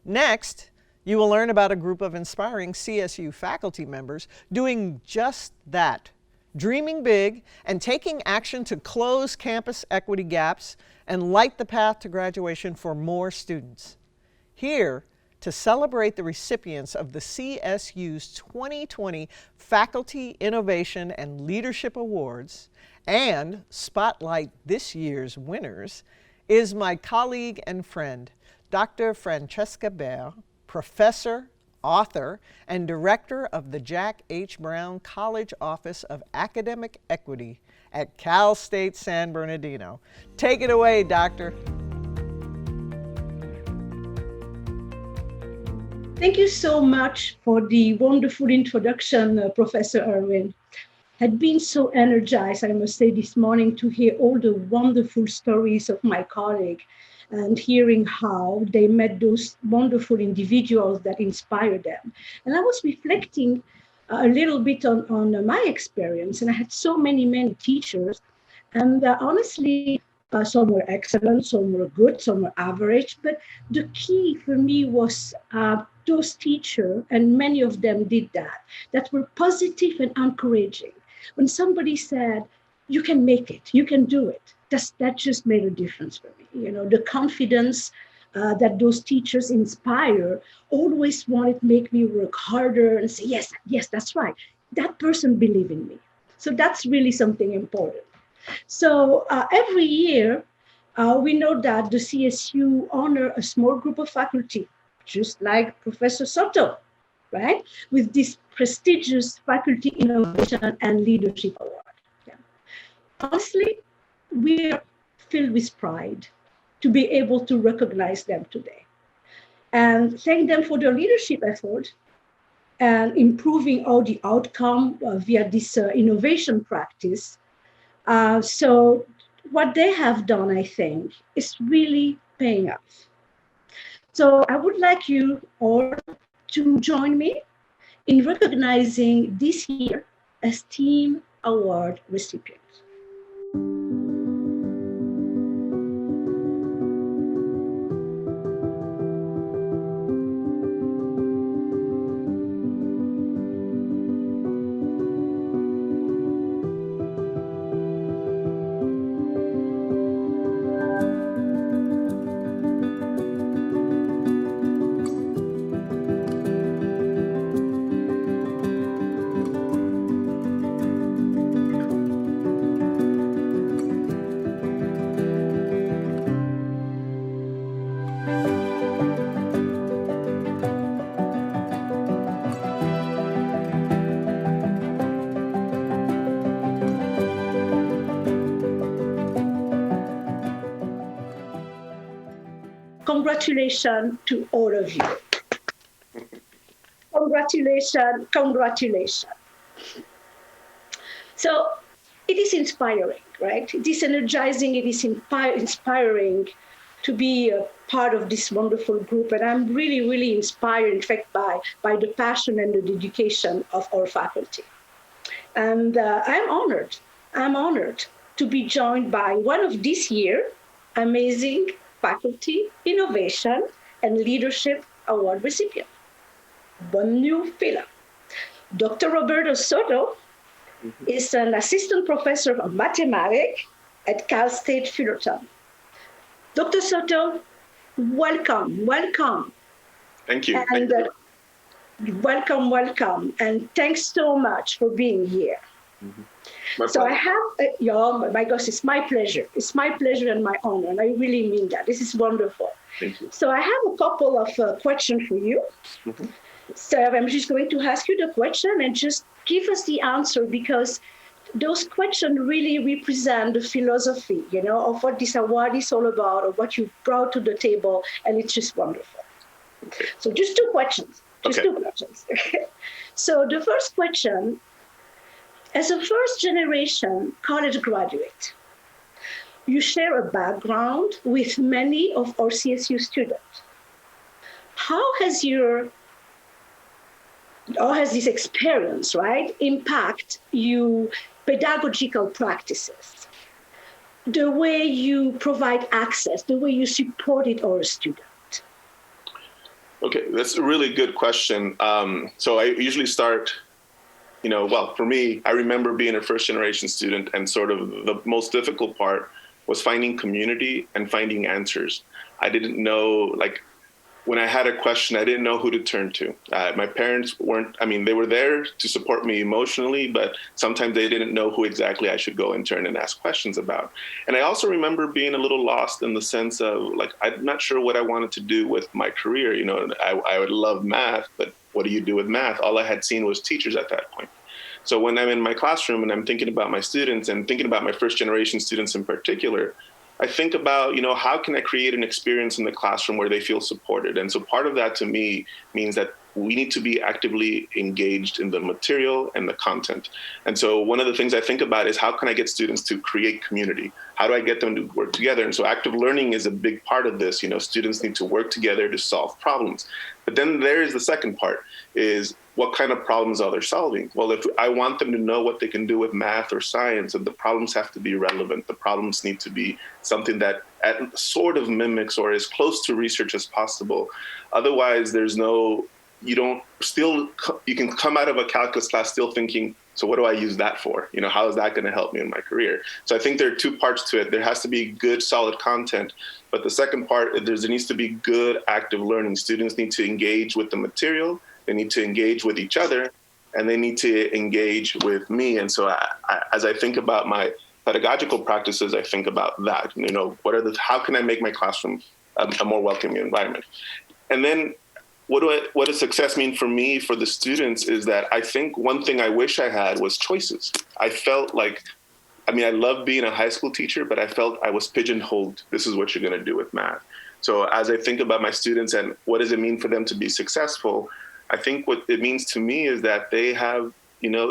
Next, you will learn about a group of inspiring CSU faculty members doing just that, dreaming big and taking action to close campus equity gaps and light the path to graduation for more students. Here, to celebrate the recipients of the CSU's 2020 Faculty Innovation and Leadership Awards and spotlight this year's winners, is my colleague and friend, Dr. Francisca Bear, professor, author, and director of the Jack H. Brown College Office of Academic Equity at Cal State San Bernardino. Take it away, Doctor. Thank you so much for the wonderful introduction, Professor Irwin. Had been so energized, I must say, this morning to hear all the wonderful stories of my colleague and hearing how they met those wonderful individuals that inspired them. And I was reflecting a little bit on my experience, and I had so many teachers, and honestly, some were excellent, some were good, some were average, but the key for me was those teachers, and many of them did that were positive and encouraging. When somebody said, you can make it, you can do it, that just made a difference for me. You know, the confidence that those teachers inspire always wanted to make me work harder and say, yes, that's right. That person believed in me. So that's really something important. So every year, we know that the CSU honor a small group of faculty, just like Professor Soto, right? With this prestigious Faculty Innovation and Leadership Award. Yeah. Honestly, we're filled with pride to be able to recognize them today and thank them for their leadership effort and improving all the outcome via this innovation practice. So what they have done, I think, is really paying off. So I would like you all to join me in recognizing this year as Team Award recipients. Congratulations to all of you. Congratulations. So it is inspiring, right? It is energizing, it is inspiring to be a part of this wonderful group. And I'm really inspired, in fact, by the passion and the dedication of our faculty. And I'm honored to be joined by one of this year's amazing Faculty Innovation and Leadership Award recipient. Bonne new FILA. Dr. Roberto Soto is an assistant professor of mathematics at Cal State Fullerton. Dr. Soto, welcome. Thank you. And welcome. And thanks so much for being here. Mm-hmm. So I have, my gosh, it's my pleasure. It's my pleasure and my honor. And I really mean that. This is wonderful. Thank you. So I have a couple of questions for you. Mm-hmm. So I'm just going to ask you the question and just give us the answer, because those questions really represent the philosophy, of what this award is all about, or what you brought to the table. And it's just wonderful. Okay. So just two questions. So the first question, as a first-generation college graduate, you share a background with many of our CSU students. How has this experience, right, impact your pedagogical practices, the way you provide access, the way you supported our students? Okay, that's a really good question. So I usually start, well, for me, I remember being a first generation student, and sort of the most difficult part was finding community and finding answers. I didn't know, like, when I had a question, I didn't know who to turn to. My parents they were there to support me emotionally, but sometimes they didn't know who exactly I should go and turn and ask questions about. And I also remember being a little lost in the sense of, like, I'm not sure what I wanted to do with my career. I would love math, but what do you do with math? All I had seen was teachers at that point. So when I'm in my classroom and I'm thinking about my students and thinking about my first generation students in particular, I think about, how can I create an experience in the classroom where they feel supported? And so part of that to me means that we need to be actively engaged in the material and the content. And so one of the things I think about is, how can I get students to create community? How do I get them to work together? And so active learning is a big part of this. Students need to work together to solve problems. But then there is the second part, is what kind of problems are they solving? Well, if I want them to know what they can do with math or science, and the problems have to be relevant. The problems need to be something that sort of mimics or is close to research as possible. Otherwise, you can come out of a calculus class still thinking, so what do I use that for? How is that going to help me in my career? So I think there are two parts to it. There has to be good, solid content. But the second part, there needs to be good, active learning. Students need to engage with the material. They need to engage with each other, and they need to engage with me. And so as I think about my pedagogical practices, I think about that. How can I make my classroom a more welcoming environment? And then what does success mean for me, for the students, is that I think one thing I wish I had was choices. I felt like, I love being a high school teacher, but I felt I was pigeonholed. This is what you're going to do with math. So as I think about my students and what does it mean for them to be successful, I think what it means to me is that they have,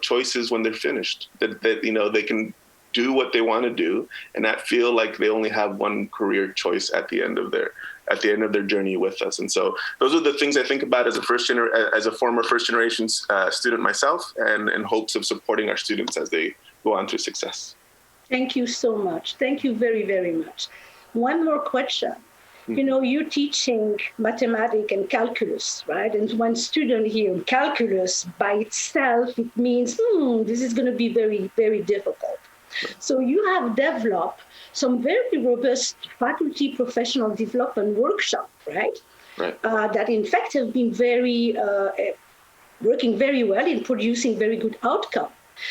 choices when they're finished, that they can do what they want to do and not feel like they only have one career choice at the end of their journey with us. And so those are the things I think about as a former first generation student myself, and in hopes of supporting our students as they go on to success. Thank you so much. Thank you very, very much. One more question. You're teaching mathematics and calculus, right? And when students hear calculus by itself, it means, this is going to be very, very difficult. So you have developed some very robust faculty professional development workshop, right? Right. That in fact have been working very well in producing very good outcome.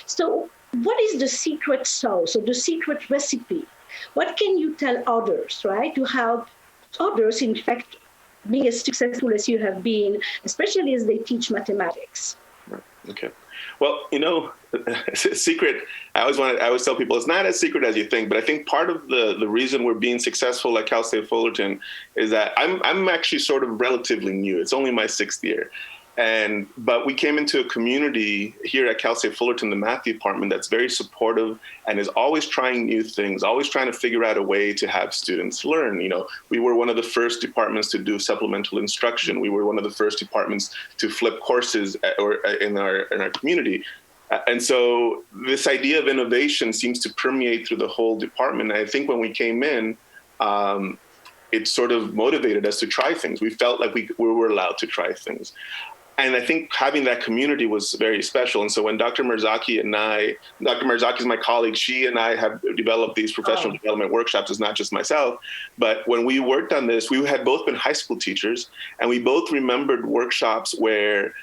So what is the secret sauce or the secret recipe? What can you tell others, right, to help others, in fact, being as successful as you have been, especially as they teach mathematics? Okay. Well, secret, I always tell people it's not as secret as you think, but I think part of the reason we're being successful at Cal State Fullerton is that I'm actually sort of relatively new. It's only my 6th year. But we came into a community here at Cal State Fullerton, the math department, that's very supportive and is always trying new things, always trying to figure out a way to have students learn. We were one of the first departments to do supplemental instruction. We were one of the first departments to flip courses in our community. And so this idea of innovation seems to permeate through the whole department. And I think when we came in, it sort of motivated us to try things. We felt like we were allowed to try things. And I think having that community was very special. And so when Dr. Merzaki is my colleague, she and I have developed these professional development workshops. It's not just myself, but when we worked on this, we had both been high school teachers, and we both remembered workshops where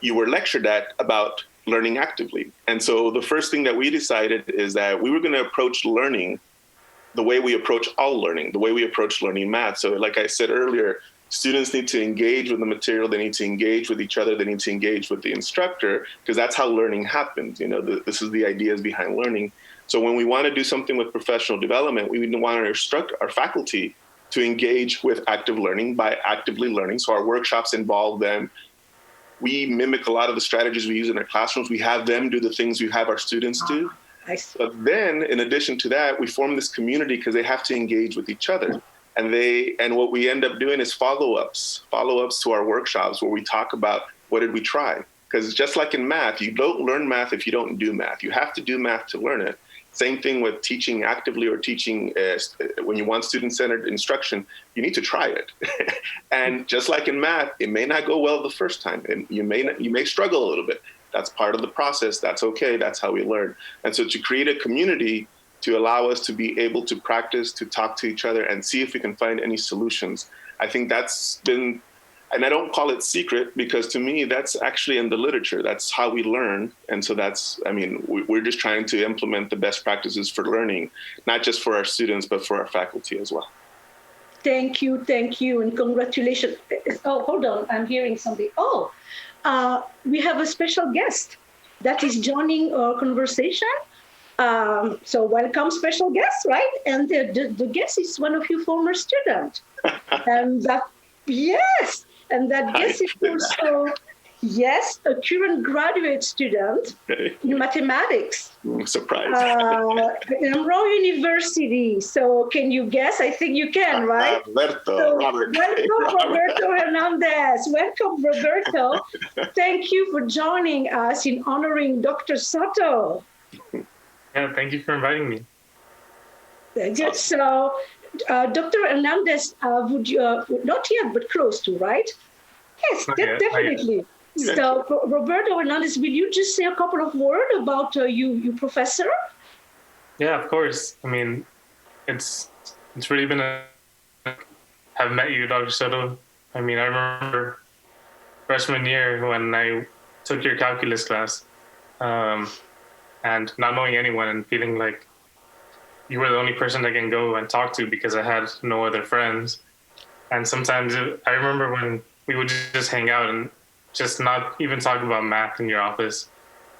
you were lectured at about learning actively. And so the first thing that we decided is that we were going to approach learning the way we approach all learning, the way we approach learning math. So like I said earlier, students need to engage with the material. They need to engage with each other. They need to engage with the instructor, because that's how learning happens. This is the ideas behind learning. So when we want to do something with professional development, we want to instruct our faculty to engage with active learning by actively learning. So our workshops involve them. We mimic a lot of the strategies we use in our classrooms. We have them do the things we have our students do. But then, in addition to that, we form this community because they have to engage with each other. And what we end up doing is follow-ups to our workshops, where we talk about what did we try. Because just like in math, you don't learn math if you don't do math. You have to do math to learn it. Same thing with teaching actively or teaching when you want student-centered instruction, you need to try it. And just like in math, it may not go well the first time, and you may struggle a little bit. That's part of the process. That's okay. That's how we learn. And so to create a community to allow us to be able to practice, to talk to each other and see if we can find any solutions, I think that's been, and I don't call it secret because to me, that's actually in the literature. That's how we learn. And so we're just trying to implement the best practices for learning, not just for our students, but for our faculty as well. Thank you, and congratulations. Oh, hold on, I'm hearing something. We have a special guest that is joining our conversation. So welcome, special guest, right? And the guest is one of your former students. And that guest is also, a current graduate student in mathematics. Surprise. In Emory University. So can you guess? I think you can, right? Robert. Welcome, Roberto Hernandez. Welcome, Roberto. Thank you for joining us in honoring Dr. Soto. Yeah, thank you for inviting me. Good. So, Dr. Hernandez, would you, not yet, but close to, right? Yes, definitely. So, Roberto Hernandez, will you just say a couple of words about you professor? Yeah, of course. I mean, it's really been have met you, Dr. Soto. I mean, I remember freshman year when I took your calculus class, and not knowing anyone and feeling like you were the only person I can go and talk to because I had no other friends. And sometimes I remember when we would just hang out and just not even talk about math in your office.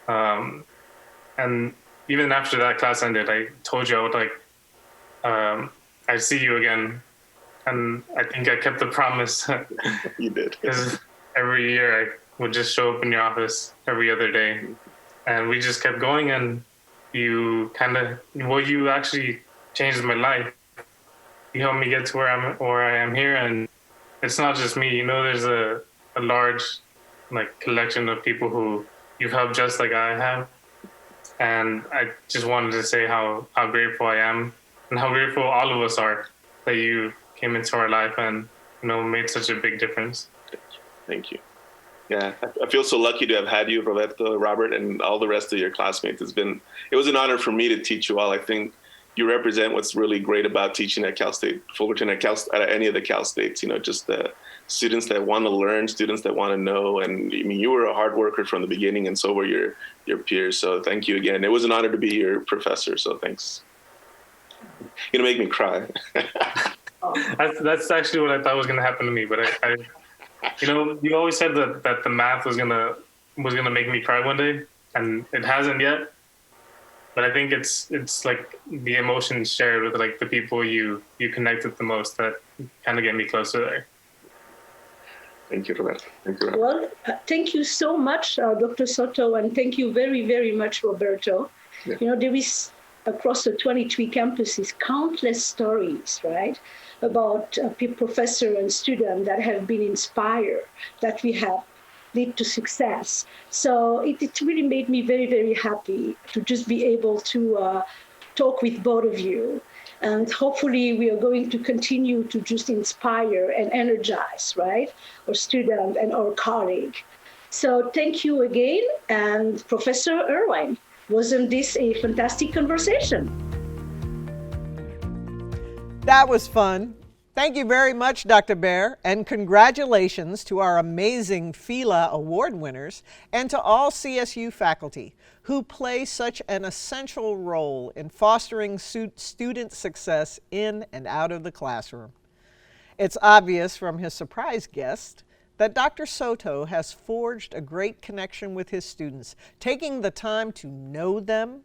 And even after that class ended, I told you I would I'd see you again. And I think I kept the promise. You did. Because every year I would just show up in your office every other day. And we just kept going, and you actually changed my life. You helped me get to where I am here, and it's not just me. There's a large collection of people who you've helped just like I have, and I just wanted to say how grateful I am and how grateful all of us are that you came into our life and made such a big difference. Thank you. Yeah, I feel so lucky to have had you, Roberto, Robert, and all the rest of your classmates. It was an honor for me to teach you all. I think you represent what's really great about teaching at Cal State Fullerton, at any of the Cal States, just the students that want to learn, students that want to know. And I mean, you were a hard worker from the beginning, and so were your peers. So thank you again. It was an honor to be your professor. So thanks. You're going to make me cry. That's actually what I thought was going to happen to me, but I you always said that the math was gonna make me cry one day, and it hasn't yet. But I think it's like the emotions shared with the people you connect with the most that kind of get me closer there. Thank you, Roberto. Well, thank you so much, Dr. Soto, and thank you very, very much, Roberto. Yeah. There is across the 23 campuses countless stories, right, about professor and student that have been inspired, that we have lead to success. So it really made me very, very happy to just be able to talk with both of you. And hopefully we are going to continue to just inspire and energize, right, our student and our colleague. So thank you again. And Professor Irwin, wasn't this a fantastic conversation? That was fun. Thank you very much, Dr. Bear, and congratulations to our amazing FILA award winners and to all CSU faculty who play such an essential role in fostering student success in and out of the classroom. It's obvious from his surprise guest that Dr. Soto has forged a great connection with his students, taking the time to know them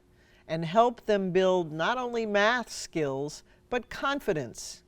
and help them build not only math skills, but confidence